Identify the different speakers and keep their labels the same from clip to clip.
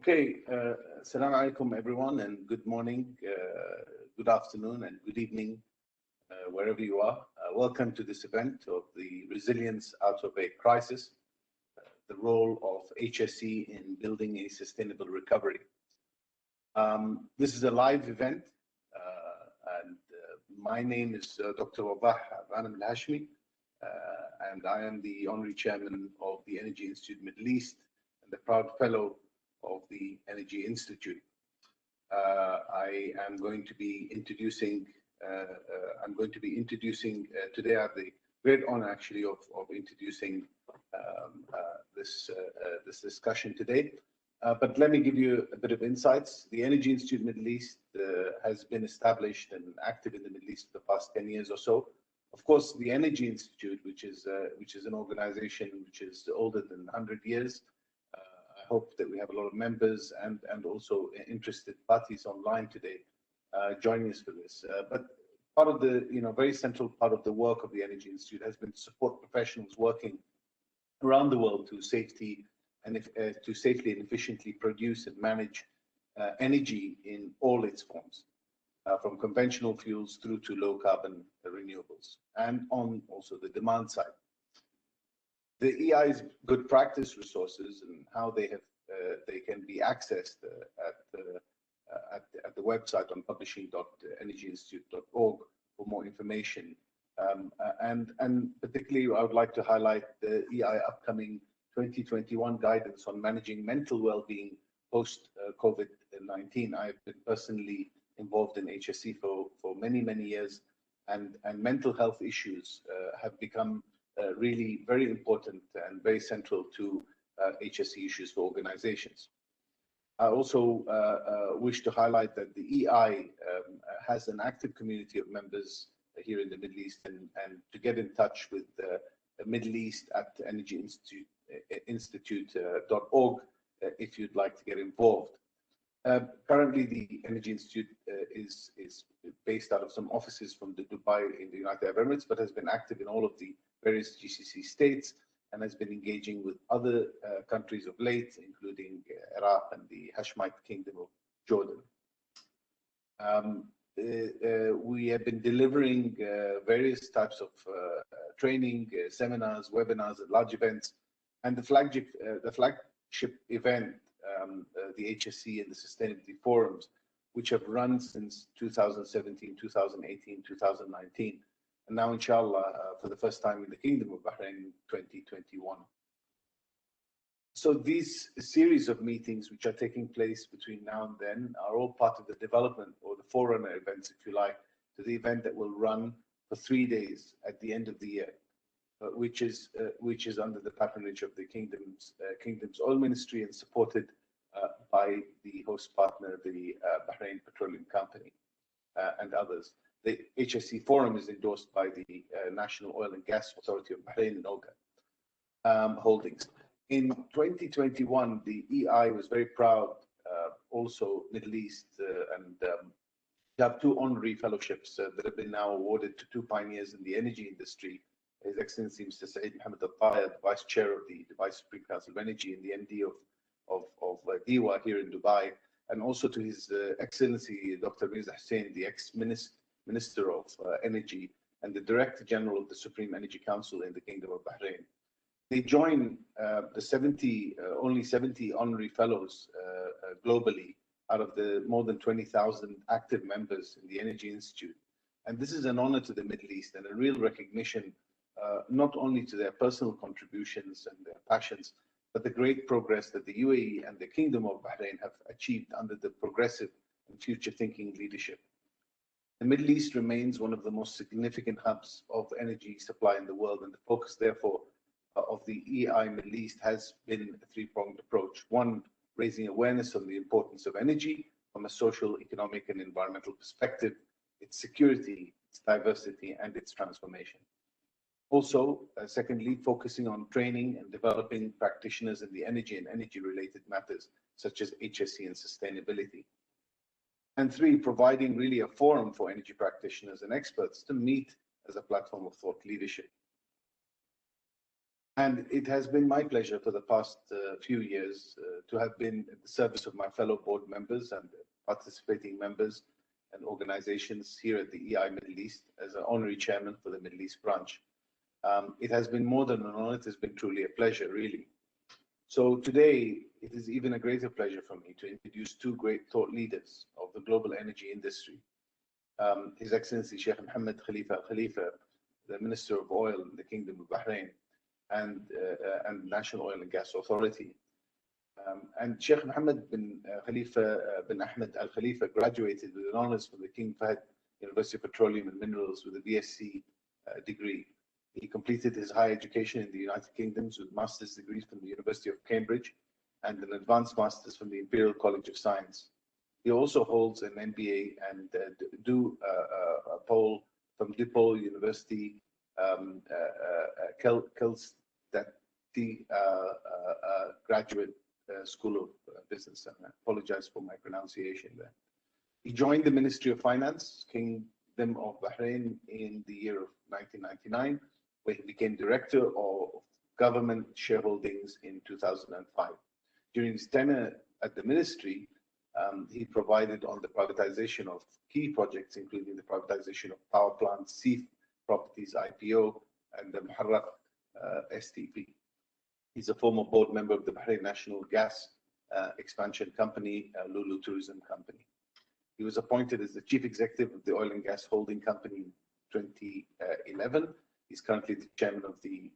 Speaker 1: Okay, Assalamu alaikum everyone, and good morning, good afternoon, and good evening, wherever you are. Welcome to this event of the Resilience Out of a Crisis, the role of HSE in building a sustainable recovery. This is a live event, and my name is Dr. Wabah Ghanem Al-Hashmi, and I am the Honorary Chairman of the Energy Institute Middle East and the proud Fellow of the Energy Institute. I am going to be introducing. Today. I have the great honor, actually, of introducing this discussion today. But let me give you a bit of insights. The Energy Institute Middle East has been established and active in the Middle East for the past 10 years or so. Of course, the Energy Institute, which is an organization which is older than 100 years. I hope that we have a lot of members and also interested parties online today joining us for this. But part of the, very central part of the work of the Energy Institute has been to support professionals working around the world to safely and efficiently produce and manage energy in all its forms, from conventional fuels through to low carbon renewables, and on also the demand side. The EI's good practice resources and how they can be accessed at the website on publishing.energyinstitute.org for more information. And particularly, I would like to highlight the EI upcoming 2021 guidance on managing mental well-being post COVID-19. I've been personally involved in HSE for many years, and mental health issues have become really very important and very central to HSE issues for organizations. I also wish to highlight that the EI has an active community of members here in the Middle East, and to get in touch with the Middle East at energyinstitute.org if you'd like to get involved. Currently, the Energy Institute is based out of some offices from Dubai in the United Arab Emirates, but has been active in all of the various GCC states and has been engaging with other countries of late, including Iraq and the Hashemite Kingdom of Jordan. We have been delivering various types of training, seminars, webinars, and large events, and the flagship event, the HSE and the Sustainability Forums, which have run since 2017, 2018, 2019. And now, inshallah, for the first time in the Kingdom of Bahrain in 2021. So these series of meetings, which are taking place between now and then, are all part of the development or the forerunner events, if you like, to the event that will run for 3 days at the end of the year, which is under the patronage of the Kingdom's Oil Ministry and supported by the host partner, the Bahrain Petroleum Company, and others. The HSE Forum is endorsed by the National Oil and Gas Authority of Bahrain, NOGA Holdings. In 2021, the EI was very proud, also Middle East, and to have 2 honorary fellowships that have been now awarded to 2 pioneers in the energy industry. His Excellency Mr. Saeed Mohamed Al-Tayeb, Vice Chair of the Dubai Supreme Council of Energy, and the MD of DIWA here in Dubai, and also to His Excellency Dr. Mirza Hussain, the ex-Minister of Energy and the Director General of the Supreme Energy Council in the Kingdom of Bahrain. They join the only 70 honorary fellows globally out of the more than 20,000 active members in the Energy Institute. And this is an honor to the Middle East and a real recognition, not only to their personal contributions and their passions, but the great progress that the UAE and the Kingdom of Bahrain have achieved under the progressive and future-thinking leadership. The Middle East remains one of the most significant hubs of energy supply in the world, and the focus, therefore, of the EI Middle East has been a 3-pronged approach. 1, raising awareness on the importance of energy from a social, economic, and environmental perspective, its security, its diversity, and its transformation. Also, secondly, focusing on training and developing practitioners in the energy and energy-related matters, such as HSE and sustainability. And 3, providing really a forum for energy practitioners and experts to meet as a platform of thought leadership. And it has been my pleasure for the past few years to have been at the service of my fellow board members and participating members and organizations here at the EI Middle East as an honorary chairman for the Middle East branch. It has been more than an honor, it has been truly a pleasure, really. So today, it is even a greater pleasure for me to introduce two great thought leaders of the global energy industry. His Excellency Shaikh Mohamed Khalifa, the Minister of Oil in the Kingdom of Bahrain, and National Oil and Gas Authority. And Sheikh Mohammed bin Khalifa bin Ahmed Al Khalifa graduated with honors from the King Fahd University of Petroleum and Minerals with a BSc degree. He completed his higher education in the United Kingdom with master's degrees from the University of Cambridge and an advanced master's from the Imperial College of Science. He also holds an MBA and a pole from DePaul University, Kelstati Graduate School of Business. And I apologize for my pronunciation there. He joined the Ministry of Finance, Kingdom of Bahrain, in the year of 1999, where he became Director of Government Shareholdings in 2005. During his tenure at the ministry, he provided on the privatization of key projects, including the privatization of power plants, SEEF Properties IPO, and the Muharraq STP. He's a former board member of the Bahrain National Gas Expansion Company, Lulu Tourism Company. He was appointed as the Chief Executive of the Oil and Gas Holding Company in 2011. He's currently the Chairman of the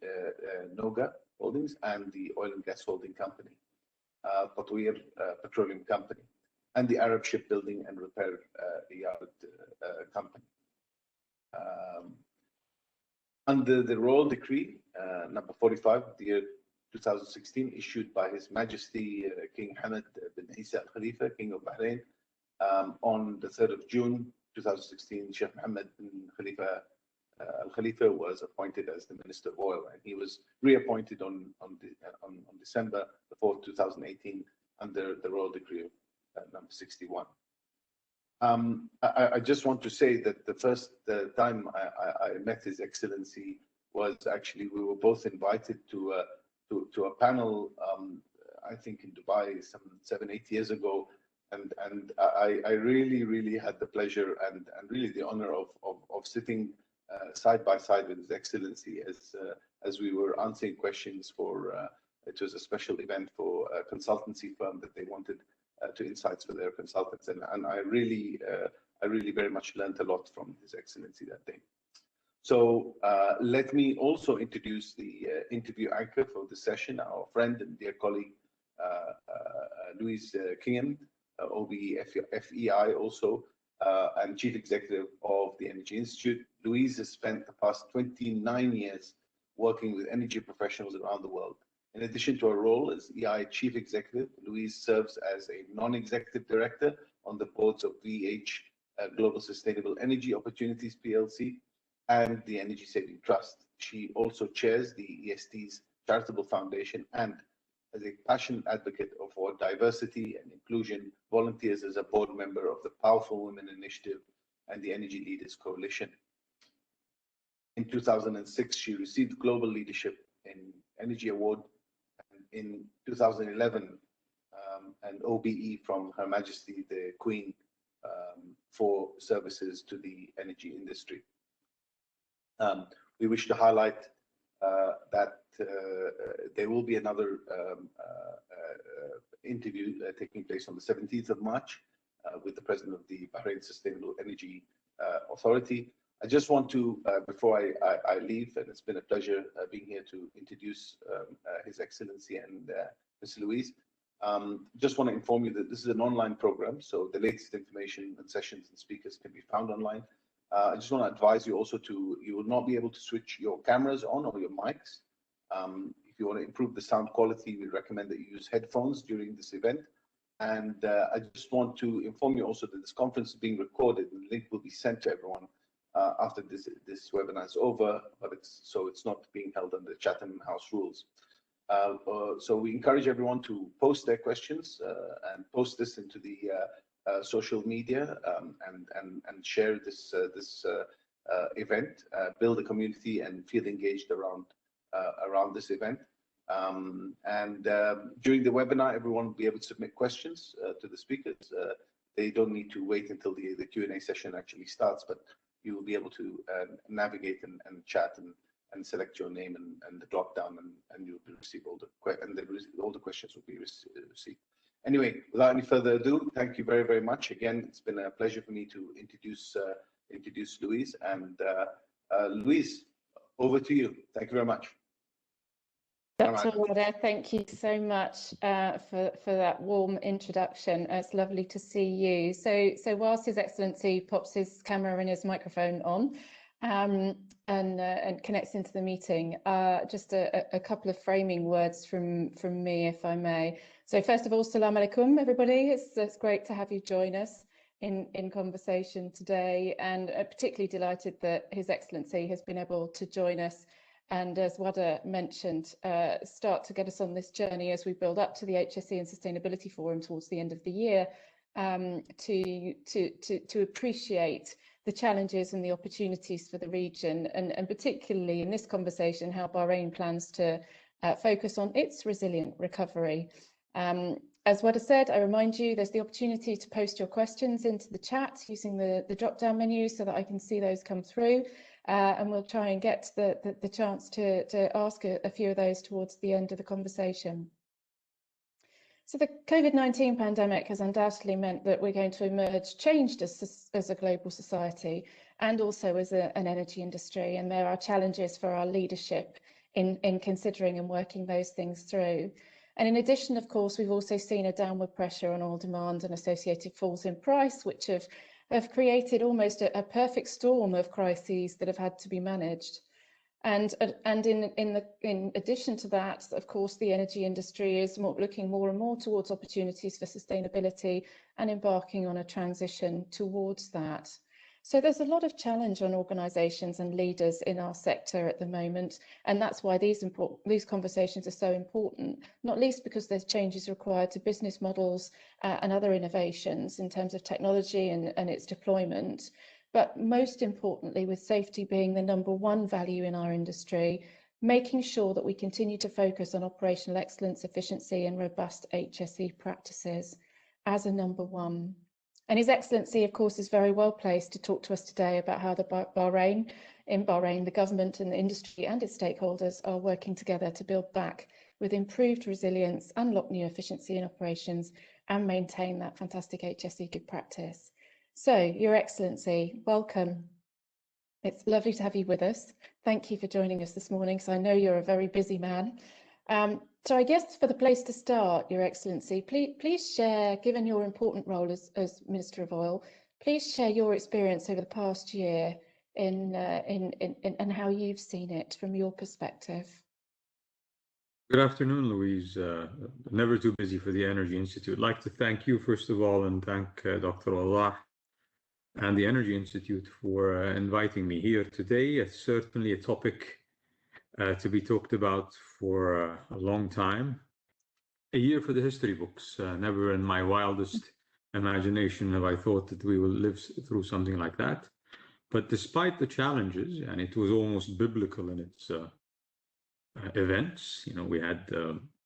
Speaker 1: NOGA Holdings and the Oil and Gas Holding Company, Tatweer Petroleum Company, and the Arab Shipbuilding and Repair Yard Company. Under the Royal Decree number 45 of the year 2016, issued by His Majesty King Hamad bin Isa Al Khalifa, King of Bahrain, on the 3rd of June 2016, Sheikh Mohammed bin Khalifa Al Khalifa was appointed as the Minister of Oil, and he was reappointed on December 4th, 2018, under the Royal Decree number 61. I just want to say that the first time I met His Excellency was actually, we were both invited to a panel, I think in Dubai, some 7-8 years ago, and I really had the pleasure and really the honor of sitting side by side with His Excellency as we were answering questions for. It was a special event for a consultancy firm that they wanted to insights for their consultants, and I really very much learned a lot from His Excellency that day. So let me also introduce the interview anchor for the session, our friend and dear colleague, Louise Kingham, OBE FEI also, and Chief Executive of the Energy Institute. Louise has spent the past 29 years working with energy professionals around the world. In addition to her role as EI Chief Executive, Louise serves as a non-executive director on the boards of VH Global Sustainable Energy Opportunities PLC and the Energy Saving Trust. She also chairs the EST's Charitable Foundation and, as a passionate advocate for diversity and inclusion, volunteers as a board member of the Powerful Women Initiative and the Energy Leaders Coalition. In 2006, she received Global Leadership in Energy Award. In 2011, an OBE from Her Majesty the Queen for services to the energy industry. We wish to highlight that there will be another interview taking place on the 17th of March with the President of the Bahrain Sustainable Energy Authority. I just want to, before I leave, and it's been a pleasure being here to introduce His Excellency and Ms. Louise, just want to inform you that this is an online program, so the latest information and sessions and speakers can be found online. I just want to advise you also you will not be able to switch your cameras on or your mics. If you want to improve the sound quality, we recommend that you use headphones during this event. And I just want to inform you also that this conference is being recorded, and the link will be sent to everyone after this webinar is over, but it's not being held under Chatham House rules. So we encourage everyone to post their questions and post this into the social media and share this event, build a community and feel engaged around around this event. During the webinar, everyone will be able to submit questions to the speakers. They don't need to wait until the Q&A session actually starts, but you will be able to navigate and chat and select your name and the drop down, and you'll receive all the questions will be received. Anyway, without any further ado, thank you very, very much. Again, it's been a pleasure for me to introduce Louise. And Louise, over to you. Thank you very much.
Speaker 2: Dr. Wada, thank you so much for that warm introduction. It's lovely to see you. So whilst His Excellency pops his camera and his microphone on and connects into the meeting, just a couple of framing words from me, if I may. So first of all, Salam alaikum, everybody. It's great to have you join us in conversation today, and particularly delighted that His Excellency has been able to join us. And as Wada mentioned, start to get us on this journey as we build up to the HSE and Sustainability Forum towards the end of the year, to appreciate the challenges and the opportunities for the region, and particularly in this conversation, how Bahrain plans to focus on its resilient recovery. As Wada said, I remind you, there's the opportunity to post your questions into the chat using the drop-down menu so that I can see those come through. And we'll try and get the chance to ask a few of those towards the end of the conversation. So the COVID-19 pandemic has undoubtedly meant that we're going to emerge changed as a global society and also as an energy industry. And there are challenges for our leadership in considering and working those things through. And in addition, of course, we've also seen a downward pressure on oil demand and associated falls in price, which have created almost a perfect storm of crises that have had to be managed. And in addition to that, of course, the energy industry is looking more and more towards opportunities for sustainability and embarking on a transition towards that. So there's a lot of challenge on organisations and leaders in our sector at the moment, and that's why these conversations are so important, not least because there's changes required to business models and other innovations in terms of technology and its deployment. But most importantly, with safety being the #1 value in our industry, making sure that we continue to focus on operational excellence, efficiency and robust HSE practices as a #1. And His Excellency, of course, is very well placed to talk to us today about how in Bahrain, the government and the industry and its stakeholders are working together to build back with improved resilience, unlock new efficiency in operations, and maintain that fantastic HSE good practice. So, Your Excellency, welcome. It's lovely to have you with us. Thank you for joining us this morning, because I know you're a very busy man. So I guess for the place to start, Your Excellency, please share, given your important role as Minister of Oil, please share your experience over the past year in how you've seen it from your perspective.
Speaker 3: Good afternoon, Louise. Never too busy for the Energy Institute. I'd like to thank you, first of all, and thank Dr. Allah and the Energy Institute for inviting me here today. It's certainly a topic to be talked about for a long time. A year for the history books. Never in my wildest imagination have I thought that we will live through something like that. But despite the challenges, and it was almost biblical in its events, you know, we had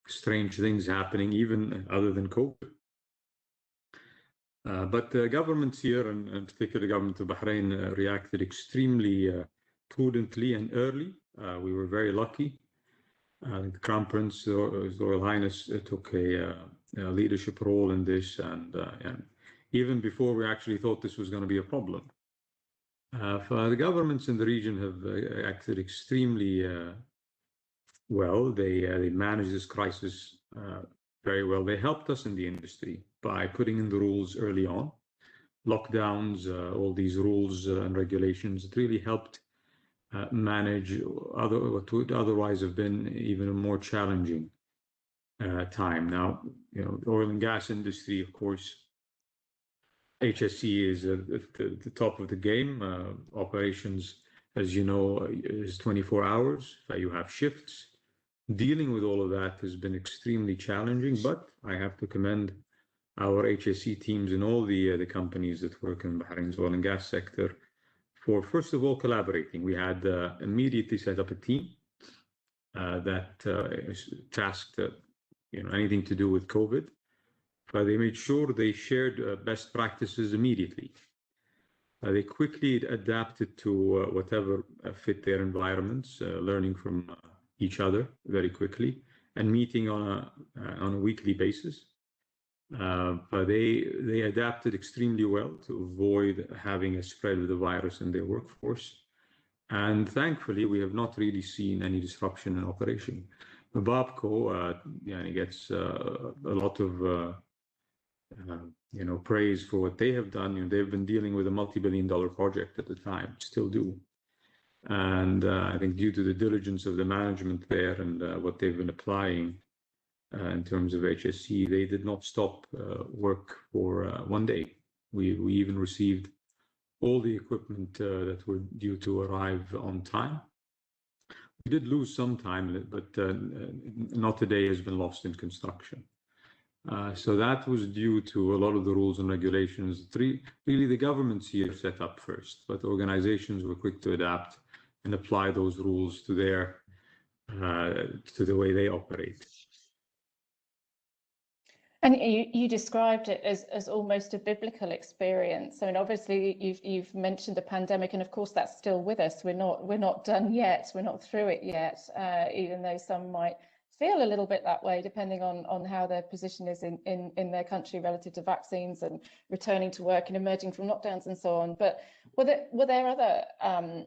Speaker 3: strange things happening even other than COVID. But the governments here, and in particular the government of Bahrain, reacted extremely prudently and early. We were very lucky. The Crown Prince, His Royal Highness, took a leadership role in this, and even before we actually thought this was going to be a problem. The governments in the region have acted extremely well. They managed this crisis very well. They helped us in the industry by putting in the rules early on. Lockdowns, all these rules and regulations, it really helped manage what would otherwise have been even a more challenging time. Now, you know, the oil and gas industry, of course, HSE is at the top of the game. Operations, as you know, is 24 hours. You have shifts. Dealing with all of that has been extremely challenging, but I have to commend our HSE teams in all the companies that work in Bahrain's oil and gas sector for, first of all, collaborating. We had immediately set up a team that is tasked, anything to do with COVID. But they made sure they shared best practices immediately. They quickly adapted to whatever fit their environments, learning from each other very quickly, and meeting on a weekly basis. But they adapted extremely well to avoid having a spread of the virus in their workforce. And thankfully, we have not really seen any disruption in operation. Babco gets a lot of praise for what they have done. They've been dealing with a multi-billion-dollar project at the time, still do. And I think due to the diligence of the management there and what they've been applying in terms of HSE, they did not stop work for 1 day. We even received all the equipment that were due to arrive on time. We did lose some time, but not a day has been lost in construction. So that was due to a lot of the rules and regulations. Really, the governments here set up first, but organizations were quick to adapt and apply those rules to the way they operate.
Speaker 2: And you described it as almost a biblical experience. I mean, obviously you've mentioned the pandemic, and of course that's still with us. We're not done yet. We're not through it yet, even though some might feel a little bit that way, depending on how their position is in their country relative to vaccines and returning to work and emerging from lockdowns and so on. But were there other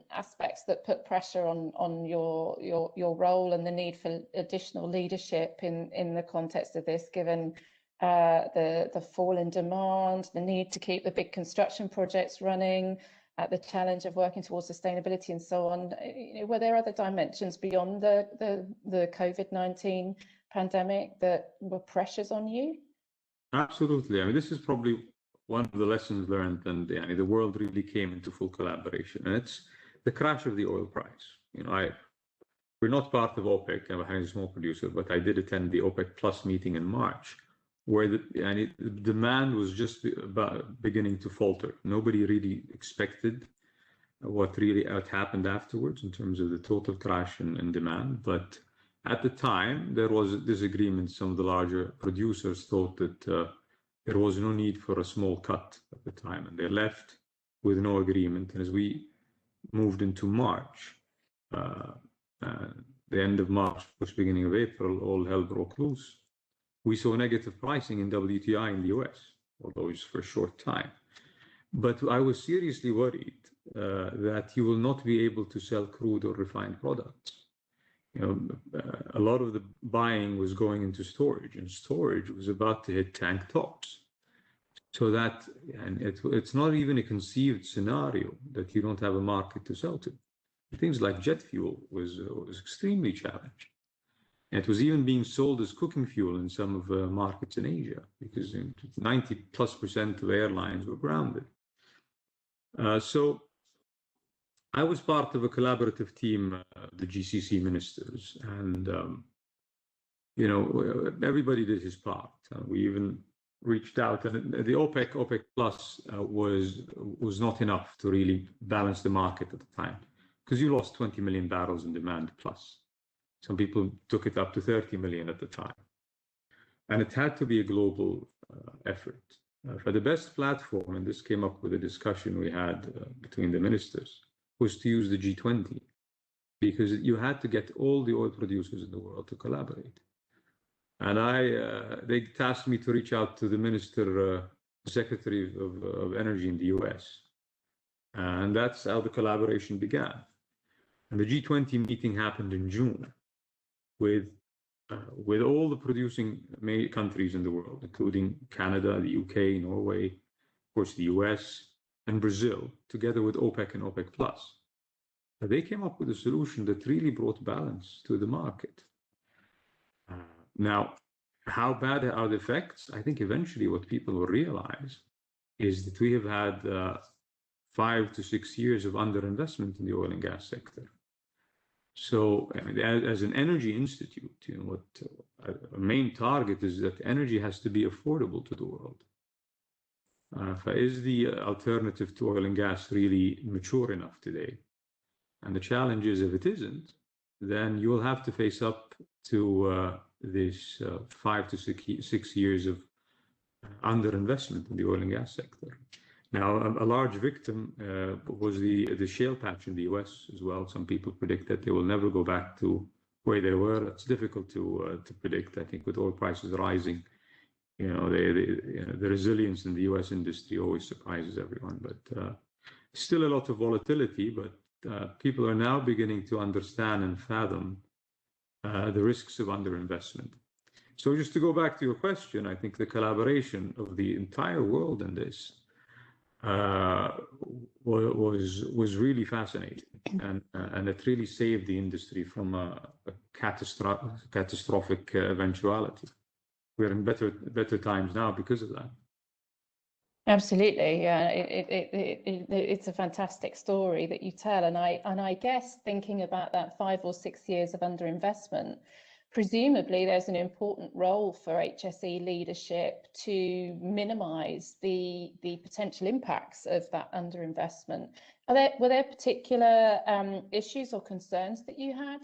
Speaker 2: aspects that put pressure on your role and the need for additional leadership in the context of this, given the fall in demand, the need to keep the big construction projects running, the challenge of working towards sustainability and so on? Were there other dimensions beyond the COVID-19 pandemic that were pressures on you?
Speaker 3: Absolutely. I mean, this is probably one of the lessons learned, and the world really came into full collaboration. And it's the crash of the oil price. We're not part of OPEC, and Bahrain is a small producer, but I did attend the OPEC Plus meeting in March, where the demand was just beginning to falter. Nobody really expected what happened afterwards in terms of the total crash in demand. But at the time, there was a disagreement. Some of the larger producers thought that there was no need for a small cut at the time, and they left with no agreement. And as we moved into March, the end of March, first beginning of April, all hell broke loose. We saw negative pricing in WTI in the US, although it's for a short time. But I was seriously worried that you will not be able to sell crude or refined products. A lot of the buying was going into storage, and storage was about to hit tank tops. So that, and it's not even a conceived scenario that you don't have a market to sell to. Things like jet fuel was extremely challenged. And it was even being sold as cooking fuel in some of the markets in Asia, because 90+% of airlines were grounded. So I was part of a collaborative team, the GCC ministers, and everybody did his part. We even reached out, and the OPEC Plus was not enough to really balance the market at the time, because you lost 20 million barrels in demand plus. Some people took it up to 30 million at the time. And it had to be a global effort. For the best platform, and this came up with a discussion we had between the ministers, was to use the G20, because you had to get all the oil producers in the world to collaborate. And they tasked me to reach out to the Secretary of Energy in the US. And that's how the collaboration began. And the G20 meeting happened in June with all the producing countries in the world, including Canada, the UK, Norway, of course, the US, and Brazil, together with OPEC and OPEC Plus. They came up with a solution that really brought balance to the market. Now, how bad are the effects? I think eventually what people will realize is that we have had 5 to 6 years of underinvestment in the oil and gas sector. So, as an energy institute, what our main target is that energy has to be affordable to the world. Is the alternative to oil and gas really mature enough today? And the challenge is, if it isn't, then you will have to face up to this 5 to 6 years of underinvestment in the oil and gas sector. Now, a large victim was the shale patch in the US as well. Some people predict that they will never go back to where they were. It's difficult to predict. I think with oil prices rising, the resilience in the US industry always surprises everyone. But still a lot of volatility, but people are now beginning to understand and fathom the risks of underinvestment. So just to go back to your question, I think the collaboration of the entire world in this was really fascinating, and it really saved the industry from a catastrophic eventuality. We're in better times now because of that.
Speaker 2: Absolutely, yeah. It's a fantastic story that you tell, and I guess thinking about that 5 or 6 years of underinvestment, presumably there's an important role for HSE leadership to minimise the potential impacts of that underinvestment. Were there particular issues or concerns that you had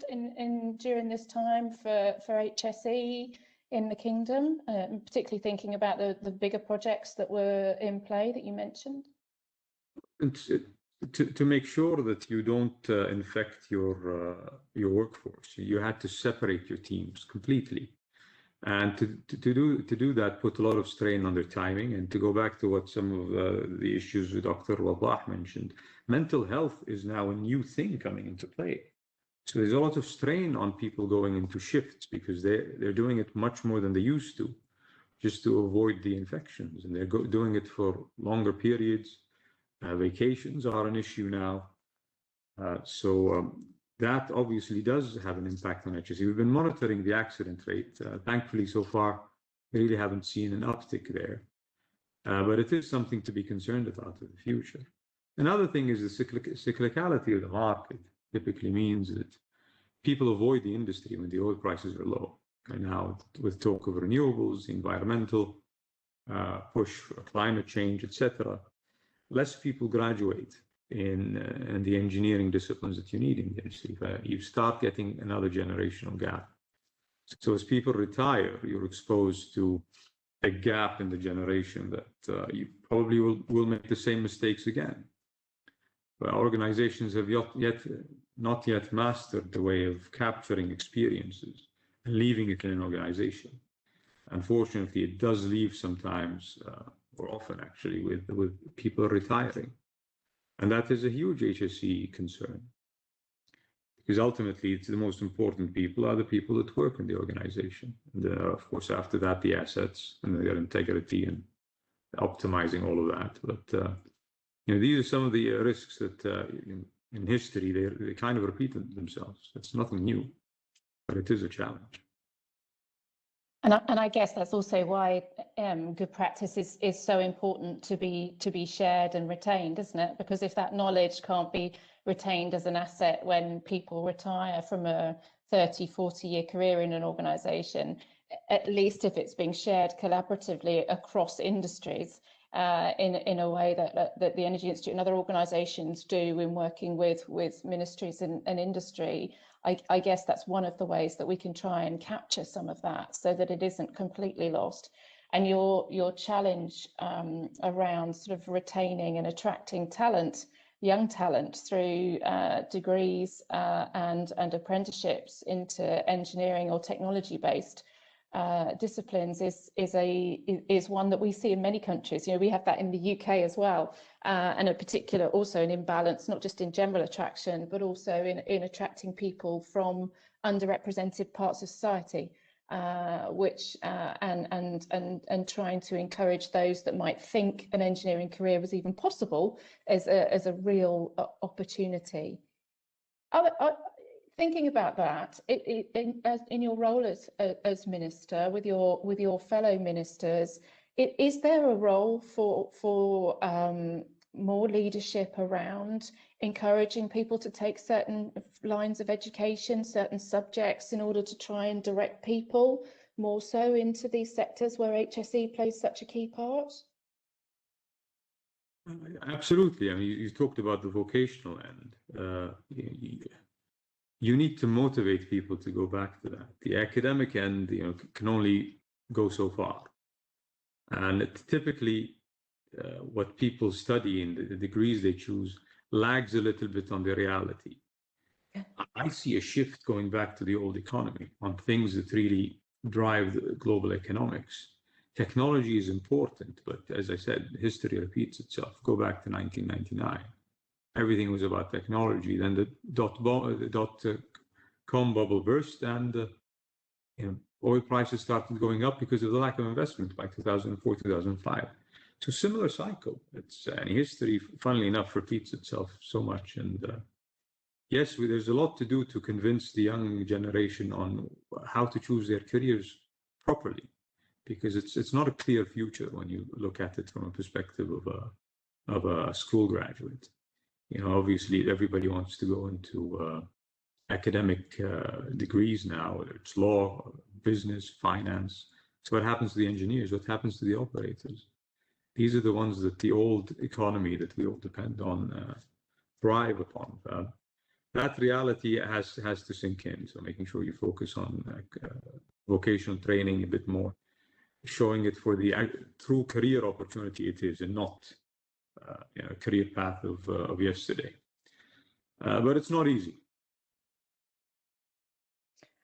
Speaker 2: during this time for HSE in the Kingdom, particularly thinking about the bigger projects that were in play that you mentioned?
Speaker 3: To make sure that you don't infect your workforce, you had to separate your teams completely, and to do that put a lot of strain on their timing. And to go back to what some of the issues with Dr. Wadah mentioned, mental health is now a new thing coming into play. So there's a lot of strain on people going into shifts because they're doing it much more than they used to, just to avoid the infections, and they're doing it for longer periods. Vacations are an issue now. So that obviously does have an impact on HSE. We've been monitoring the accident rate. Thankfully, so far, we really haven't seen an uptick there. But it is something to be concerned about in the future. Another thing is the cyclicality of the market typically means that people avoid the industry when the oil prices are low. And now with talk of renewables, environmental push for climate change, etc., less people graduate in the engineering disciplines that you need in the industry. You start getting another generational gap. So as people retire, you're exposed to a gap in the generation that you probably will make the same mistakes again. But organizations have not yet mastered the way of capturing experiences and leaving it in an organization. Unfortunately, it does leave sometimes, or often actually, with people retiring. And that is a huge HSE concern. Because ultimately, it's the most important people are the people that work in the organization. And of course, after that, the assets and their integrity and optimizing all of that. But these are some of the risks that in history, they kind of repeated themselves. It's nothing new, but it is a challenge.
Speaker 2: And I guess that's also why good practice is so important to be shared and retained, isn't it? Because if that knowledge can't be retained as an asset when people retire from a 30, 40-year career in an organisation, at least if it's being shared collaboratively across industries in a way that the Energy Institute and other organisations do in working with ministries and industry, I guess that's one of the ways that we can try and capture some of that so that it isn't completely lost. And your challenge around sort of retaining and attracting talent, young talent through degrees and apprenticeships into engineering or technology-based disciplines is one that we see in many countries. We have that in the UK as well, and a particular also an imbalance, not just in general attraction, but also in attracting people from underrepresented parts of society, which and trying to encourage those that might think an engineering career was even possible as a real opportunity. Thinking about that, in your role as minister with your fellow ministers, is there a role for more leadership around encouraging people to take certain lines of education, certain subjects, in order to try and direct people more so into these sectors where HSE plays such a key part?
Speaker 3: Absolutely. I mean, you talked about the vocational end. you need to motivate people to go back to that. The academic end, can only go so far. And typically, what people study in the degrees they choose lags a little bit on the reality. I see a shift going back to the old economy on things that really drive the global economics. Technology is important, but as I said, history repeats itself. Go back to 1999. Everything was about technology. Then the dot-com bubble burst, and oil prices started going up because of the lack of investment by 2004, 2005. So similar cycle. And history, funnily enough, repeats itself so much. And yes, there's a lot to do to convince the young generation on how to choose their careers properly, because it's not a clear future when you look at it from a perspective of a school graduate. Obviously, everybody wants to go into academic degrees now, whether it's law, business, finance. So what happens to the engineers? What happens to the operators? These are the ones that the old economy that we all depend on thrive upon. That reality has to sink in. So making sure you focus on vocational training a bit more, showing it for the true career opportunity it is, and not a career path of yesterday. But it's not easy.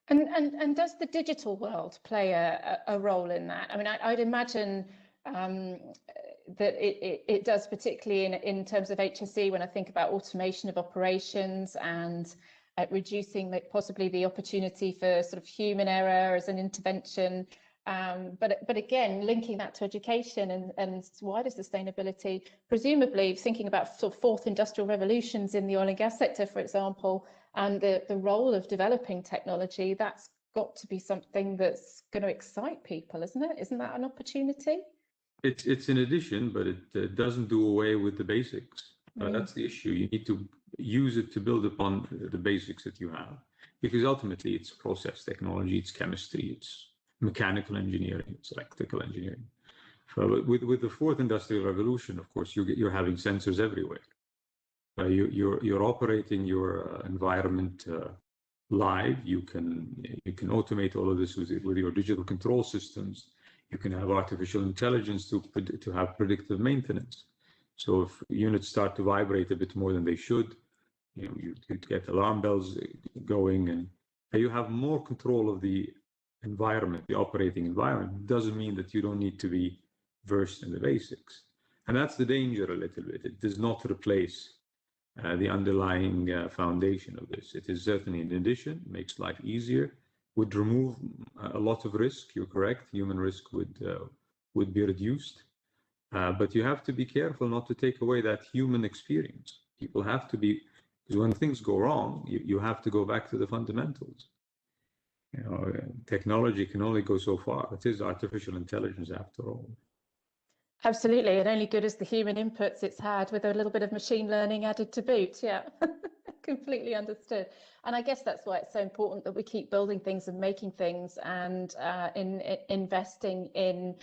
Speaker 2: And does the digital world play a role in that? I mean, I'd imagine that it does, particularly in terms of HSE, when I think about automation of operations and reducing possibly the opportunity for sort of human error as an intervention. But again, linking that to education and wider sustainability, presumably thinking about sort of fourth industrial revolutions in the oil and gas sector, for example, and the role of developing technology, that's got to be something that's going to excite people, isn't it? Isn't that an opportunity?
Speaker 3: It's in addition, but it doesn't do away with the basics. That's the issue. You need to use it to build upon the basics that you have, because ultimately it's process technology, it's chemistry, it's mechanical engineering, it's electrical engineering. So with the fourth industrial revolution, of course, you're having sensors everywhere. You're operating your environment live. You can automate all of this with your digital control systems. You can have artificial intelligence to have predictive maintenance. So if units start to vibrate a bit more than they should, you get alarm bells going, and you have more control of the environment, the operating environment. Doesn't mean that you don't need to be versed in the basics. And that's the danger a little bit. It does not replace the underlying foundation of this. It is certainly an addition, makes life easier, would remove a lot of risk. You're correct. Human risk would be reduced. But you have to be careful not to take away that human experience. People have to be, because when things go wrong, you have to go back to the fundamentals. Technology can only go so far. It is artificial intelligence after all.
Speaker 2: Absolutely, and only good as the human inputs it's had, with a little bit of machine learning added to boot. Yeah, completely understood. And I guess that's why it's so important that we keep building things and making things, and investing in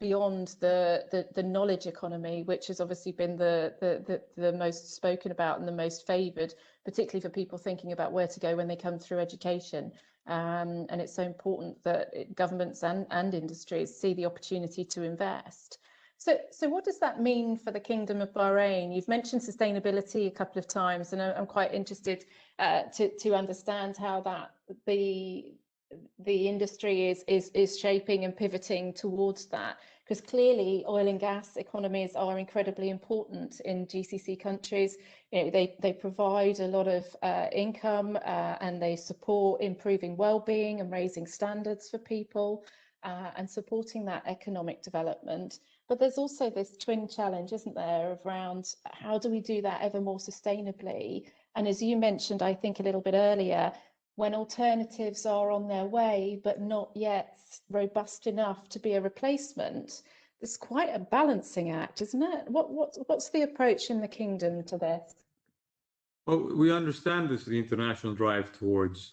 Speaker 2: beyond the knowledge economy, which has obviously been the most spoken about and the most favoured, particularly for people thinking about where to go when they come through education. And it's so important that governments and industries see the opportunity to invest. So what does that mean for the Kingdom of Bahrain? You've mentioned sustainability a couple of times, and I'm quite interested to understand how that the industry is shaping and pivoting towards that, because clearly oil and gas economies are incredibly important in GCC countries. They provide a lot of income, and they support improving well-being and raising standards for people, and supporting that economic development. But there's also this twin challenge, isn't there, around how do we do that ever more sustainably? And as you mentioned, I think a little bit earlier, when alternatives are on their way but not yet robust enough to be a replacement, there's quite a balancing act, isn't it? What's the approach in the Kingdom to this?
Speaker 3: Well, we understand this, the international drive towards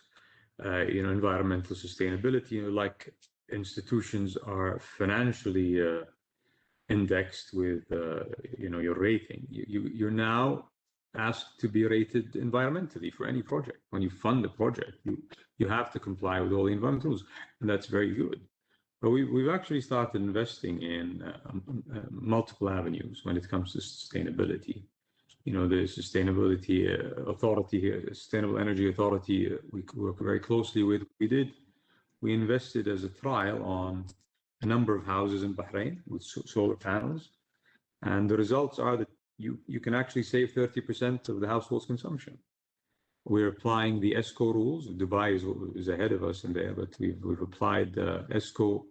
Speaker 3: environmental sustainability. Like institutions are financially indexed with your rating. You're now asked to be rated environmentally for any project. When you fund a project, you have to comply with all the environmental rules, and that's very good. But we've actually started investing in multiple avenues when it comes to sustainability. You know, the Sustainability Authority here, the Sustainable Energy Authority, we work very closely with. We invested as a trial on a number of houses in Bahrain with solar panels. And the results are that you can actually save 30% of the household's consumption. We're applying the ESCO rules. Dubai is ahead of us in there, but we've applied the ESCO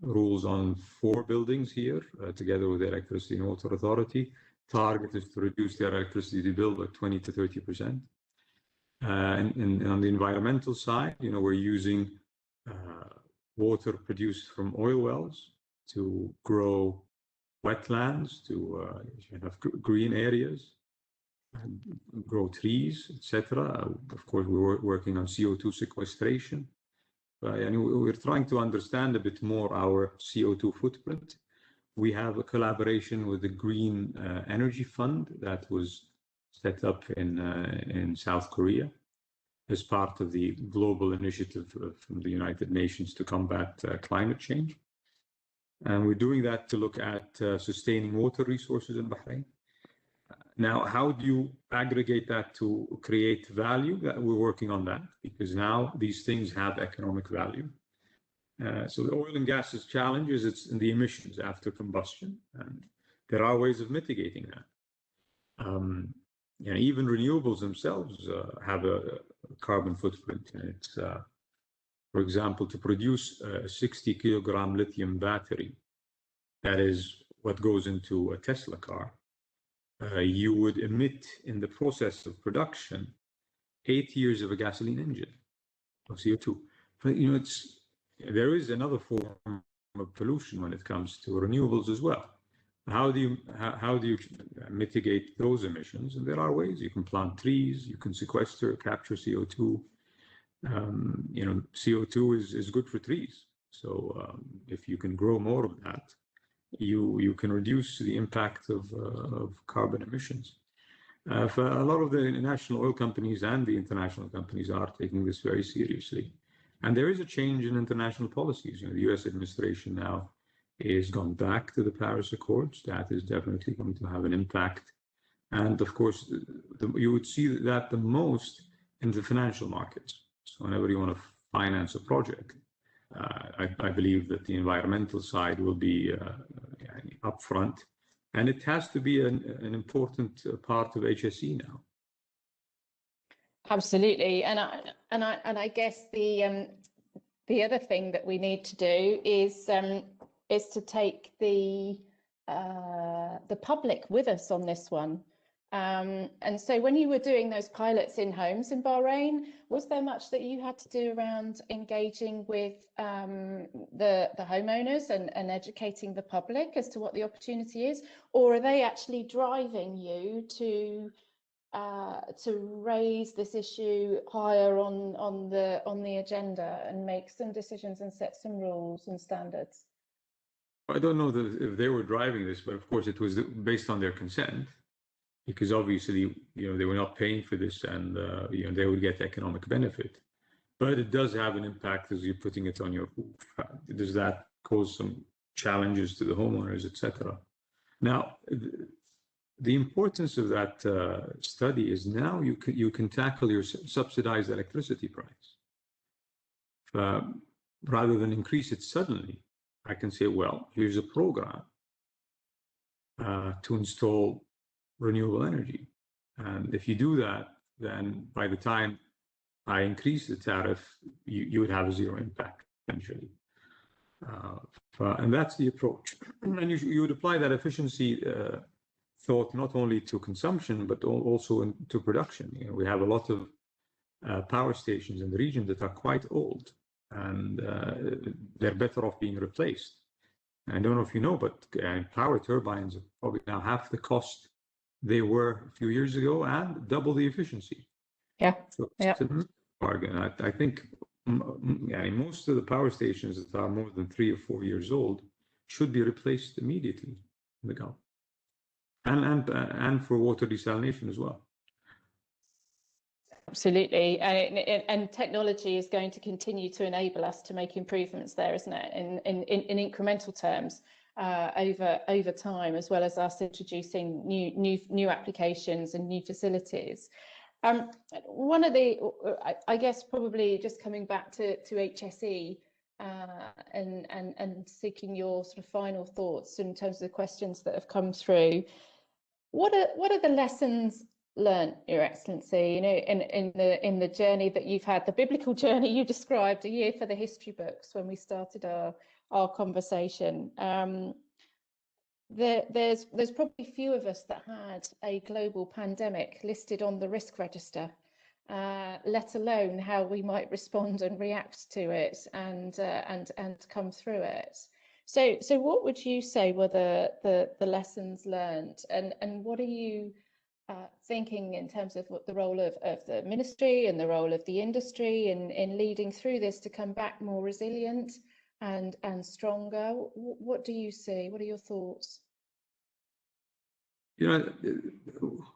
Speaker 3: rules on 4 buildings here, together with the Electricity and Water Authority. Target is to reduce their electricity bill by 20 to 30%. And on the environmental side, you know, we're using water produced from oil wells to grow wetlands, to have green areas, and grow trees, etc. Of course, we're working on CO2 sequestration. And we're trying to understand a bit more our CO2 footprint. We have a collaboration with the Green Energy Fund that was set up in South Korea as part of the global initiative from the United Nations to combat climate change. And we're doing that to look at sustaining water resources in Bahrain. Now, how do you aggregate that to create value? We're working on that, because now these things have economic value. So the oil and gas's challenge is it's in the emissions after combustion, and there are ways of mitigating that. You know, even renewables themselves have a carbon footprint. And it's, for example, to produce a 60-kilogram lithium battery, that is what goes into a Tesla car, you would emit in the process of production 8 years of a gasoline engine of CO2. But, you know, there is another form of pollution when it comes to renewables as well. How do you mitigate those emissions? And there are ways. You can plant trees, you can sequester, capture CO2. You know, CO2 is good for trees. So if you can grow more of that, you can reduce the impact of carbon emissions. For a lot of the national oil companies and the international companies are taking this very seriously. And there is a change in international policies. You know, the US administration now is gone back to the Paris Accords. That is definitely going to have an impact. And of course, you would see that the most in the financial markets. So whenever you want to finance a project, I believe that the environmental side will be upfront, and it has to be an important part of HSE now.
Speaker 2: Absolutely, and I guess the other thing that we need to do is to take the public with us on this one. And so when you were doing those pilots in homes in Bahrain, was there much that you had to do around engaging with the homeowners and educating the public as to what the opportunity is, or are they actually driving you to raise this issue higher on the agenda and make some decisions and set some rules and standards?
Speaker 3: I don't know if they were driving this, but of course it was based on their consent. Because obviously, you know, they were not paying for this, and you know, they would get economic benefit. But it does have an impact as you're putting it on your roof. Does that cause some challenges to the homeowners, etc.? Now, the importance of that study is now you can tackle your subsidized electricity price rather than increase it suddenly. I can say, well, here's a program to install renewable energy. And if you do that, then by the time I increase the tariff, you would have a zero impact, essentially. And that's the approach. And you would apply that efficiency thought not only to consumption, but also to production. You know, we have a lot of power stations in the region that are quite old, and they're better off being replaced. And I don't know if you know, but power turbines are probably now half the cost they were a few years ago and double the efficiency.
Speaker 2: Yeah.
Speaker 3: So it's a bargain. I think most of the power stations that are more than 3 or 4 years old should be replaced immediately in the Gulf. and for water desalination as well.
Speaker 2: Absolutely, and technology is going to continue to enable us to make improvements there, isn't it? In incremental terms over time, as well as us introducing new applications and new facilities. One of the, I guess, probably just coming back to HSE and seeking your sort of final thoughts in terms of the questions that have come through. What are the lessons learned, Your Excellency, you know, in the journey that you've had, the biblical journey you described, a year for the history books when we started our conversation? There's probably few of us that had a global pandemic listed on the risk register, let alone how we might respond and react to it and come through it. So what would you say were the lessons learned, and what are you thinking in terms of what the role of the ministry and the role of the industry in leading through this to come back more resilient and stronger? What do you see? What are your thoughts?
Speaker 3: You know,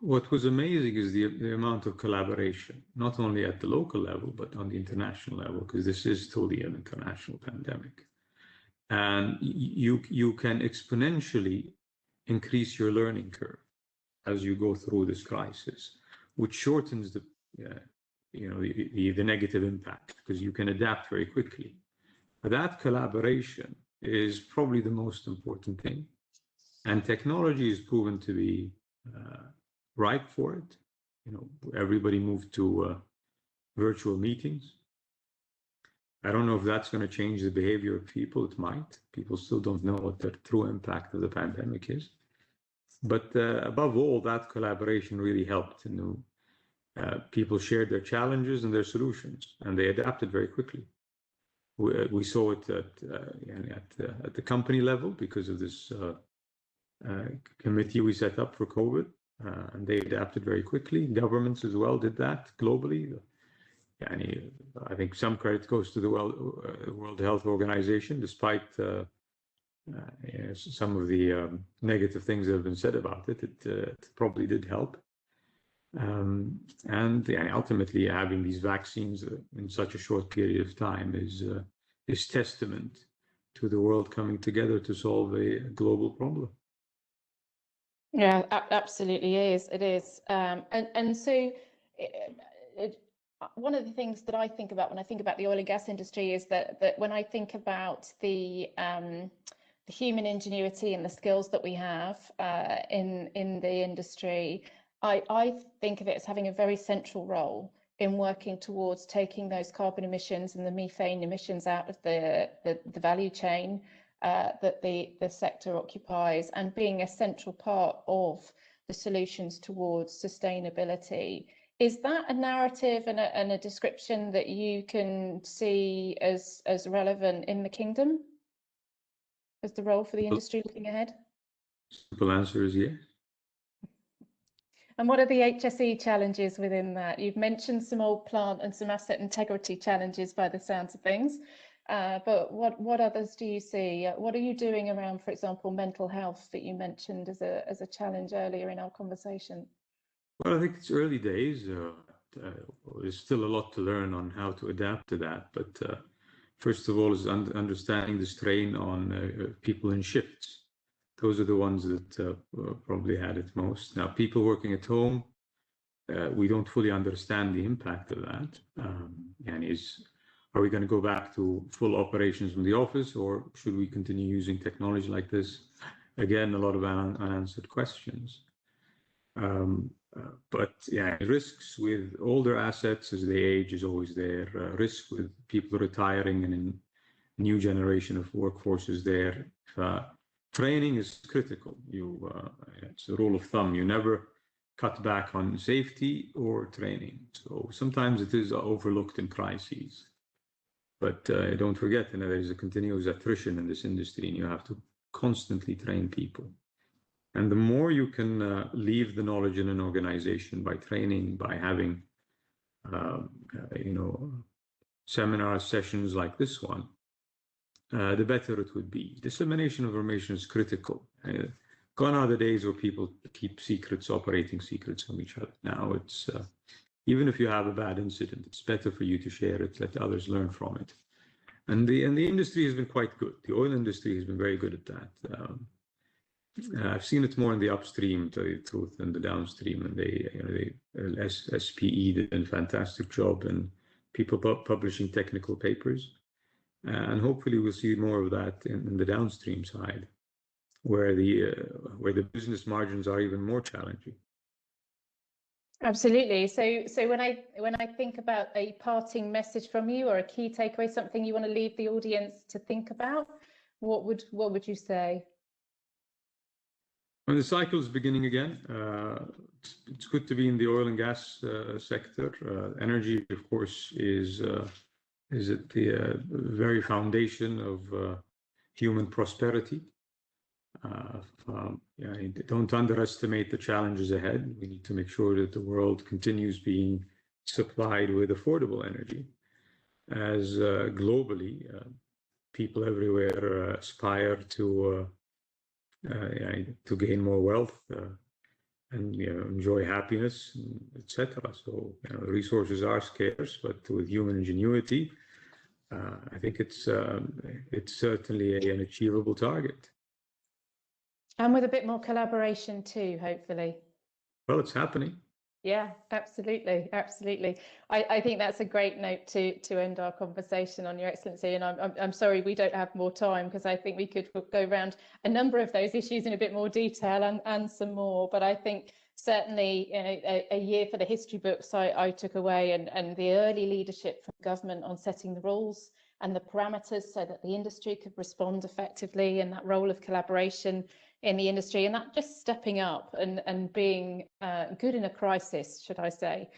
Speaker 3: what was amazing is the amount of collaboration, not only at the local level, but on the international level, because this is totally an international pandemic. And you can exponentially increase your learning curve as you go through this crisis, which shortens the negative impact, because you can adapt very quickly. But that collaboration is probably the most important thing, and technology is proven to be ripe for it. You know, everybody moved to virtual meetings. I don't know if that's going to change the behavior of people. It might. People still don't know what the true impact of the pandemic is. But above all, that collaboration really helped. People shared their challenges and their solutions, and they adapted very quickly. We saw it at the company level because of this committee we set up for COVID, and they adapted very quickly. Governments as well did that globally. I think some credit goes to the World Health Organization, despite some of the negative things that have been said about it. It probably did help. And ultimately, having these vaccines in such a short period of time is testament to the world coming together to solve a global problem.
Speaker 2: Yeah, absolutely is. It is. And so one of the things that I think about when I think about the oil and gas industry is that when I think about the human ingenuity and the skills that we have in the industry, I think of it as having a very central role in working towards taking those carbon emissions and the methane emissions out of the value chain that the sector occupies, and being a central part of the solutions towards sustainability. Is that a narrative and a description that you can see as relevant in the kingdom as the role for the industry looking ahead?
Speaker 3: Simple answer is yes.
Speaker 2: And what are the HSE challenges within that? You've mentioned some old plant and some asset integrity challenges by the sounds of things, but what others do you see? What are you doing around, for example, mental health that you mentioned as a challenge earlier in our conversation?
Speaker 3: Well, I think it's early days. There's still a lot to learn on how to adapt to that. But first of all, is understanding the strain on people in shifts. Those are the ones that probably had it most. Now, people working at home, we don't fully understand the impact of that. Are we going to go back to full operations from the office, or should we continue using technology like this? Again, a lot of unanswered questions. But yeah, risks with older assets as they age is always there. Risk with people retiring and a new generation of workforce is there. Training is critical. It's a rule of thumb. You never cut back on safety or training. So sometimes it is overlooked in crises. But don't forget, there is a continuous attrition in this industry, and you have to constantly train people. And the more you can leave the knowledge in an organization by training, by having, seminar sessions like this one, the better it would be. Dissemination of information is critical. Gone are the days where people keep secrets, operating secrets from each other. Now it's even if you have a bad incident, it's better for you to share it, let others learn from it. And the industry has been quite good. The oil industry has been very good at that. I've seen it more in the upstream, to tell you the truth, than the downstream. And SPE did a fantastic job in people publishing technical papers. And hopefully we'll see more of that in the downstream side, where the business margins are even more challenging.
Speaker 2: Absolutely. So when I think about a parting message from you or a key takeaway, something you want to leave the audience to think about, what would you say?
Speaker 3: When the cycle is beginning again, it's good to be in the oil and gas sector. Energy, of course, is at the very foundation of human prosperity. Don't underestimate the challenges ahead. We need to make sure that the world continues being supplied with affordable energy, as globally people everywhere aspire to gain more wealth and enjoy happiness, etc. So the resources are scarce, but with human ingenuity, I think it's certainly an achievable target.
Speaker 2: And with a bit more collaboration too, hopefully.
Speaker 3: Well, it's happening.
Speaker 2: Yeah, absolutely, absolutely. I think that's a great note to end our conversation on, Your Excellency. And I'm sorry we don't have more time, because I think we could go around a number of those issues in a bit more detail and some more. But I think certainly a year for the history books I took away, and the early leadership from government on setting the rules and the parameters so that the industry could respond effectively, and that role of collaboration in the industry, and that just stepping up and being good in a crisis, should I say,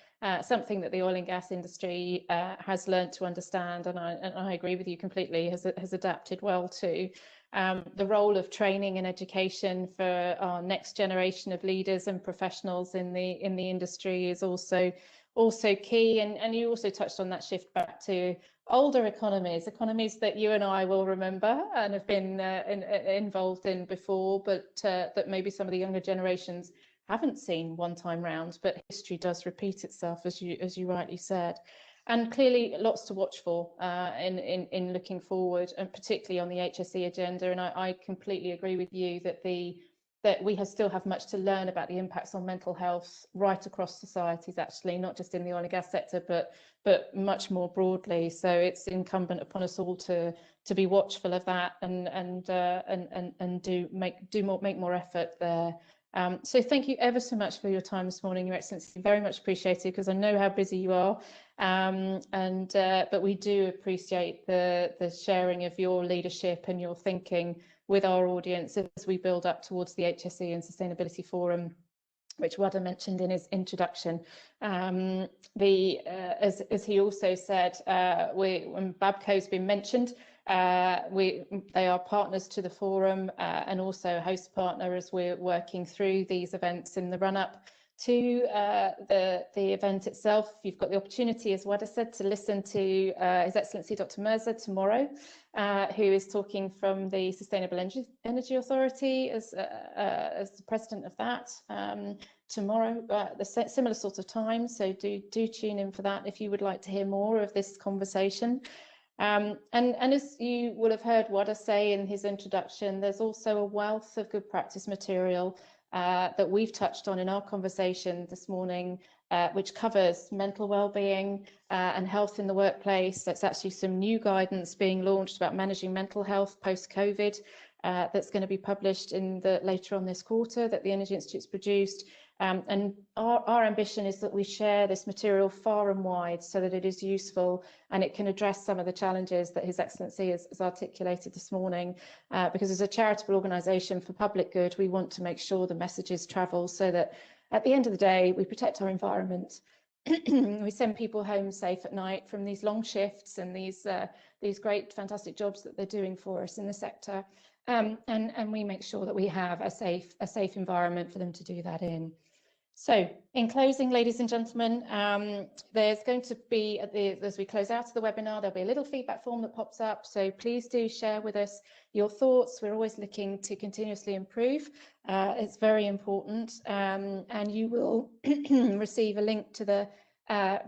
Speaker 2: something that the oil and gas industry has learned to understand, and I agree with you completely, has adapted well to. The role of training and education for our next generation of leaders and professionals in the industry is also key, and you also touched on that shift back to older economies that you and I will remember and have been involved in before, but that maybe some of the younger generations haven't seen one time round. But history does repeat itself, as you rightly said, and clearly lots to watch for in looking forward, and particularly on the HSE agenda. And I completely agree with you that we still have much to learn about the impacts on mental health right across societies, actually, not just in the oil and gas sector, but much more broadly. So it's incumbent upon us all to be watchful of that and make more effort there. So thank you ever so much for your time this morning, Your Excellency. Very much appreciated, because I know how busy you are. But we do appreciate the sharing of your leadership and your thinking with our audience as we build up towards the HSE and Sustainability Forum, which Wada mentioned in his introduction. As he also said, when Babco's been mentioned, they are partners to the forum and also a host partner as we're working through these events in the run-up to the event itself. You've got the opportunity, as Wada said, to listen to His Excellency Dr. Mirza tomorrow, who is talking from the Sustainable Energy Authority as the president of that tomorrow, the similar sort of time. So do tune in for that if you would like to hear more of this conversation. And as you will have heard Wada say in his introduction, there's also a wealth of good practice material that we've touched on in our conversation this morning, which covers mental well-being and health in the workplace. There's actually some new guidance being launched about managing mental health post-COVID that's going to be published later on this quarter that the Energy Institute's produced. And our ambition is that we share this material far and wide so that it is useful and it can address some of the challenges that His Excellency has articulated this morning. Because as a charitable organisation for public good, we want to make sure the messages travel so that at the end of the day, we protect our environment. We send people home safe at night from these long shifts and these great, fantastic jobs that they're doing for us in the sector. And we make sure that we have a safe environment for them to do that in. So, in closing, ladies and gentlemen, there's going to be, as we close out of the webinar, there'll be a little feedback form that pops up. So please do share with us your thoughts. We're always looking to continuously improve. It's very important. And you will receive a link to the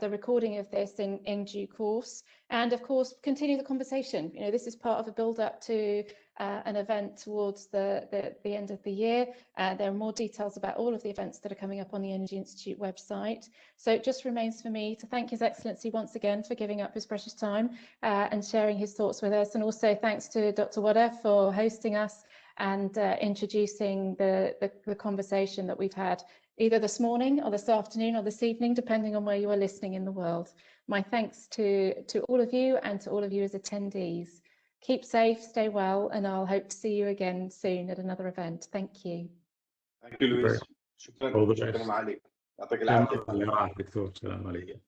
Speaker 2: recording of this in due course. And of course, continue the conversation. You know, this is part of a build up to an event towards the end of the year. There are more details about all of the events that are coming up on the Energy Institute website. So it just remains for me to thank His Excellency once again for giving up his precious time and sharing his thoughts with us. And also thanks to Dr. Wada for hosting us and introducing the conversation that we've had either this morning or this afternoon or this evening, depending on where you are listening in the world. My thanks to all of you and to all of you as attendees. Keep safe, stay well, and I'll hope to see you again soon at another event. Thank you.
Speaker 1: Thank you, Louise. شكرا.
Speaker 3: All the best.
Speaker 1: شكرا عليك. يعطيك
Speaker 3: سلام
Speaker 1: العافية.
Speaker 3: عليكم دكتور. سلام عليكم.